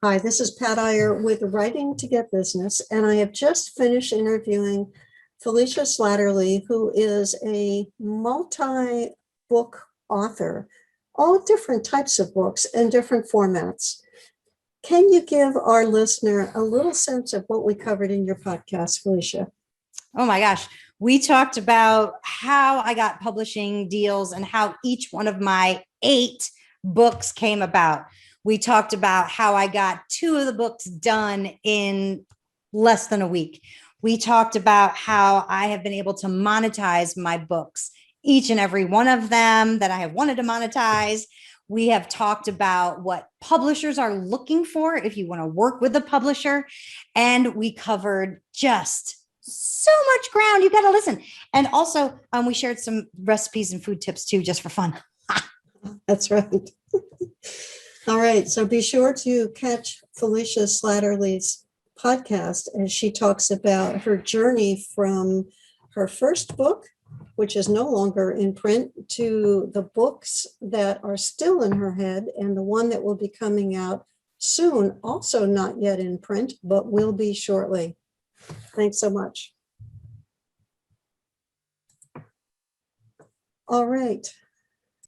Hi, this is Pat Iyer with Writing to Get Business, and I have just finished interviewing Felicia Slattery, who is a multi-book author, all different types of books and different formats. Can you give our listener a little sense of what we covered in your podcast, Felicia? Oh my gosh. We talked about how I got publishing deals and how each one of my 8 books came about. We talked about how I got 2 of the books done in less than a week. We talked about how I have been able to monetize my books, each and every one of them that I have wanted to monetize. We have talked about what publishers are looking for if you want to work with a publisher. And we covered just so much ground. You got to listen. And also, we shared some recipes and food tips too, just for fun. That's right. All right. So be sure to catch Felicia Slattery's podcast as she talks about her journey from her first book, which is no longer in print, to the books that are still in her head and the one that will be coming out soon, also not yet in print, but will be shortly. Thanks so much. All right.